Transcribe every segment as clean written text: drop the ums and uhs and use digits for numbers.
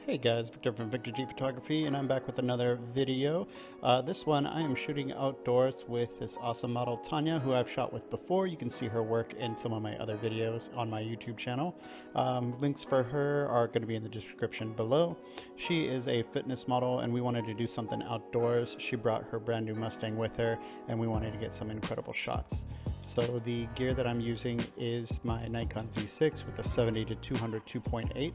Hey guys, Victor from Victor G Photography, and I'm back with another video. This one I am shooting outdoors with this awesome model Tania, who I've shot with before. You can see her work in some of my other videos on my YouTube channel. Links for her are going to be in the description below. She is a fitness model, and we wanted to do something outdoors. She brought her brand new Mustang with her, and we wanted to get some incredible shots. So the gear that I'm using is my Nikon Z6 with a 70 to 200 2.8.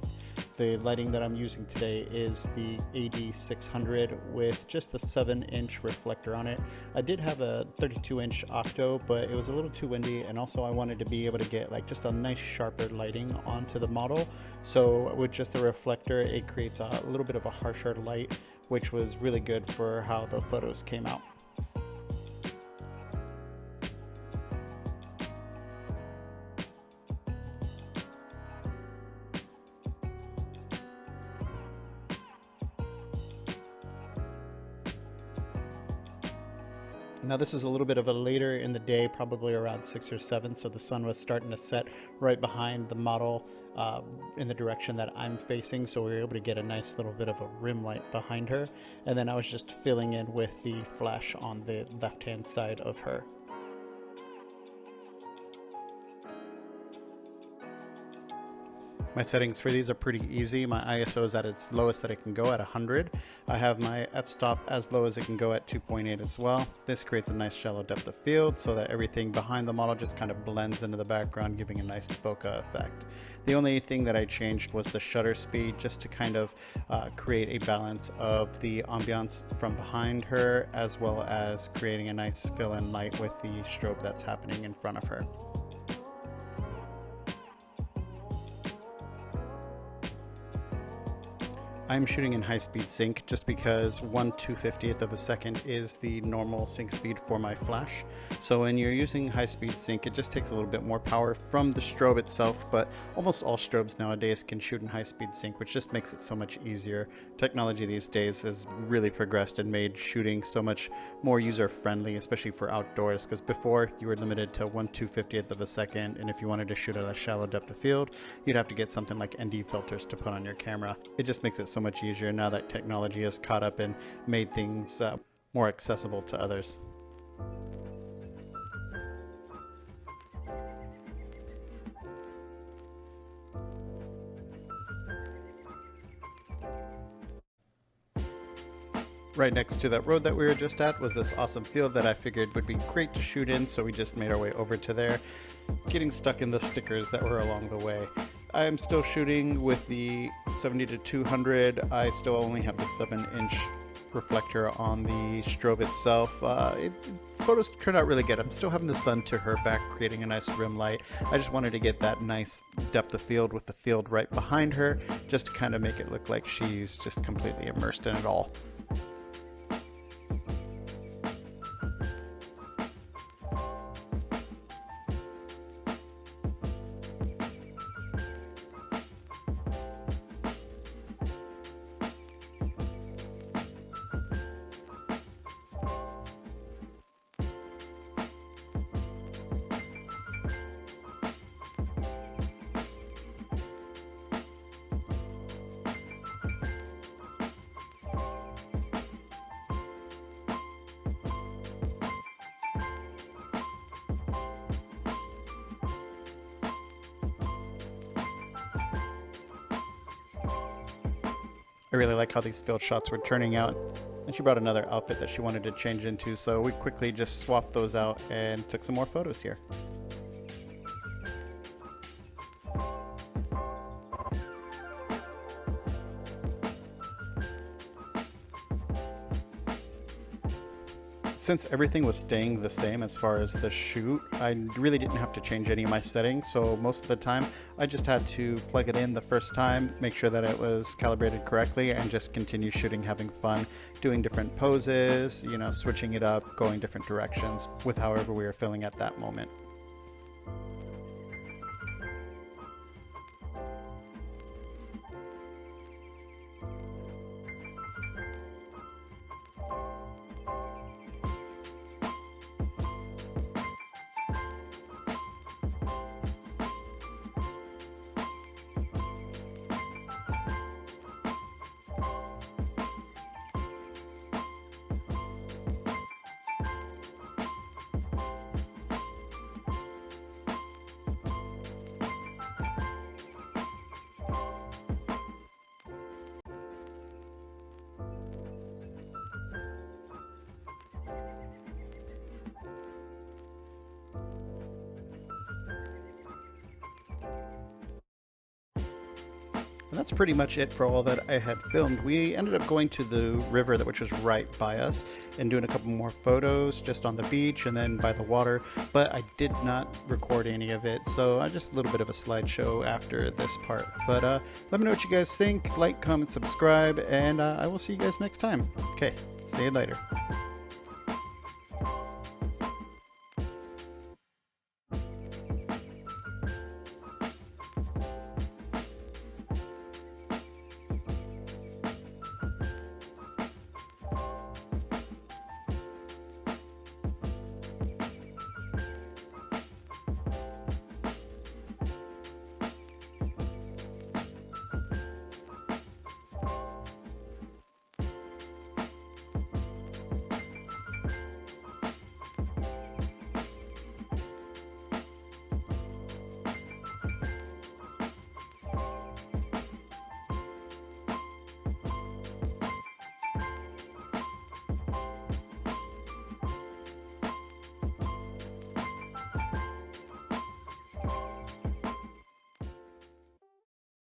The lighting that I'm using today is the AD600 with just the 7-inch reflector on it. I did have a 32-inch octo, but it was a little too windy, and also I wanted to be able to get like just a nice sharper lighting onto the model. So with just the reflector, it creates a little bit of a harsher light, which was really good for how the photos came out. Now this is a little bit of a later in the day, probably around 6 or 7, so the sun was starting to set right behind the model in the direction that I'm facing, so we were able to get a nice little bit of a rim light behind her, and then I was just filling in with the flash on the left-hand side of her. My settings for these are pretty easy. My ISO is at its lowest that it can go at 100. I have my f-stop as low as it can go at 2.8 as well. This creates a nice shallow depth of field so that everything behind the model just kind of blends into the background, giving a nice bokeh effect. The only thing that I changed was the shutter speed, just to kind of create a balance of the ambiance from behind her, as well as creating a nice fill-in light with the strobe that's happening in front of her. I'm shooting in high-speed sync just because 1/250th of a second is the normal sync speed for my flash. So when you're using high-speed sync, it just takes a little bit more power from the strobe itself, but almost all strobes nowadays can shoot in high-speed sync, which just makes it so much easier. Technology these days has really progressed and made shooting so much more user-friendly, especially for outdoors, because before you were limited to 1/250th of a second, and if you wanted to shoot at a shallow depth of field, you'd have to get something like ND filters to put on your camera. It just makes it so much easier now that technology has caught up and made things more accessible to others. Right next to that road that we were just at was this awesome field that I figured would be great to shoot in, so we just made our way over to there, getting stuck in the stickers that were along the way. I am still shooting with the 70 to 200. I still only have the 7-inch reflector on the strobe itself. Photos turned out really good. I'm still having the sun to her back, creating a nice rim light. I just wanted to get that nice depth of field with the field right behind her, just to kind of make it look like she's just completely immersed in it all. I really like how these field shots were turning out, and she brought another outfit that she wanted to change into, so we quickly just swapped those out and took some more photos here. Since everything was staying the same as far as the shoot, I really didn't have to change any of my settings, so most of the time I just had to plug it in the first time, make sure that it was calibrated correctly, and just continue shooting, having fun, doing different poses, you know, switching it up, going different directions with however we were feeling at that moment. And that's pretty much it for all that I had filmed. We ended up going to the river which was right by us and doing a couple more photos just on the beach and then by the water, but I did not record any of it, so I just a little bit of a slideshow after this part. But let me know what you guys think. Like, comment, subscribe, and I will see you guys next time. Okay, see you later.